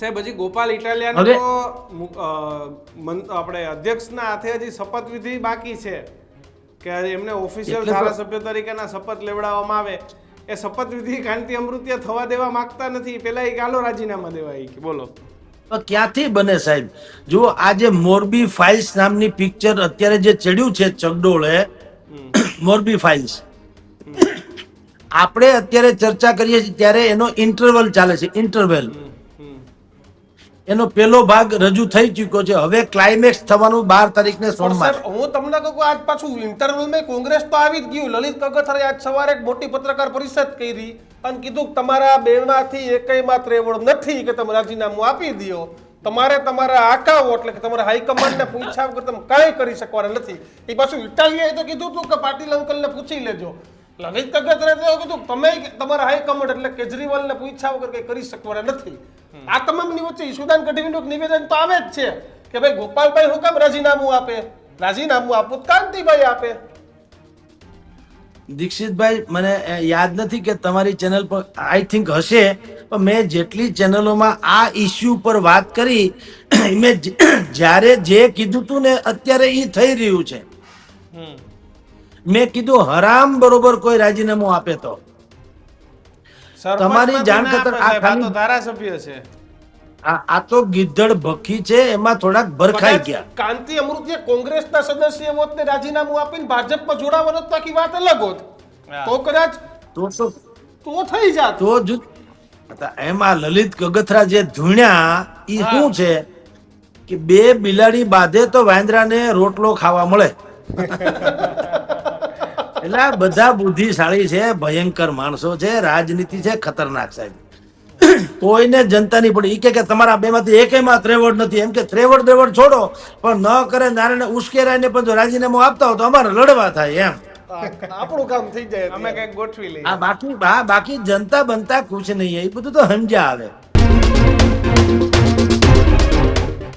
સાહેબ હજી ગોપાલ ઇટાલિયાનો આપણે અધ્યક્ષના હાથે હજી શપથવિધિ બાકી છે કે એમને ઓફિશિયલ ધારાસભ્ય તરીકેના શપથ લેવડાવવામાં આવે. એ શપથવિધિ કાંતિ અમૃતિયા થવા દેવા માંગતા નથી. પેલા એ ગાલો રાજીનામા દેવા. બોલો ક્યાંથી બને સાહેબ? જુઓ, આ જે મોરબી ફાઇલ્સ નામની પિક્ચર અત્યારે જે ચડ્યું છે ચગડોળે, મોરબી ફાઇલ્સ, આપણે અત્યારે ચર્ચા કરીએ છીએ ત્યારે એનો ઇન્ટરવલ ચાલે છે. ઇન્ટરવેલ એનો પહેલો ભાગ રજૂ થઈ ચૂક્યો છે. હવે ક્લાઇમેક્સ થવાનું 12 તારીખને સોમવારે. હું તમને કહું આજ પાછું ઇન્ટરવલમાં કોંગ્રેસ તો આવી જ ગયું. લલિત કગથરે આજ સવારે એક મોટી પત્રકાર પરિષદ કરી અને કીધું તમારા બેમાંથી એકયમાં ત્રેવડ નથી કે તમે રાજીનામું આપી દો. તમારે તમારા આકાઓ એટલે કે તમારા હાઈકમાન્ડને પૂછ્યા વગર તમે કાંઈ કરી શકવાના નથી. એ પાછું ઇટાલિયાએ તો કીધું હતું કે પાટીલ અંકલને પૂછી લેજો. લલિત કગથરે તો કીધું તમે તમારા હાઈકમાન્ડ એટલે કેજરીવાલને પૂછ્યા વગર કંઈ કરી શકવાના નથી. આ તમામની વચ્ચે ઈશુદાન ગઢવીનું નિવેદન તો આવે જ છે કે ભાઈ ગોપાલભાઈ હું કામ રાજીનામું આપે? રાજીનામું આપવું કાંતિભાઈ આપે. દીક્ષિતભાઈ, મને યાદ નથી કે તમારી ચેનલ પર આઈ થિંક હશે, પણ મેં જેટલી ચેનલોમાં આ ઇસ્યુ પર વાત કરી, મેં જ્યારે જે કીધું તું ને અત્યારે એ થઈ રહ્યું છે. મેં કીધું હરામ બરોબર કોઈ રાજીનામું આપે તો તમારી જાણ ખાતર આ ધારાસભ્ય છે. આ તો ગીધડ ભખી છે, એમાં થોડાક ભરખાઈ ગયા. કાંતિ અમૃતિયા કોંગ્રેસના સદસ્ય હોત ને રાજીનામું આપીને ભાજપમાં જોડાવાનો તો આખી વાત અલગ હોત. તો કદાચ તો થઈ જાત. તો જ એમાં લલિત કગથરા જે ધૂણ્યા ઈ શું છે કે બે બિલાડી બાંધે તો વાંદરાને રોટલો ખાવા મળે. એટલે આ બધા બુદ્ધિશાળી છે, ભયંકર માણસો છે, રાજનીતિ છે ખતરનાક સાહેબ. કોઈને જનતા નહીં પડે. ઈ કે તમારા બેમાંથી એકેયમાં ત્રેવડ નથી. એમ કે ત્રેવડ દેવડ છોડો, પણ ન કરે નારાયણ ઉશ્કેરાઈને પણ જો રાજીનામું આપતા હો તો અમારે લડવા થાય. એમ આપણું કામ થઈ જાય, અમે કઈક ગોઠવી લઈએ. બાકી જનતા બનતા કુછ નહીં. એ બધું તો સમજ્યા આવે.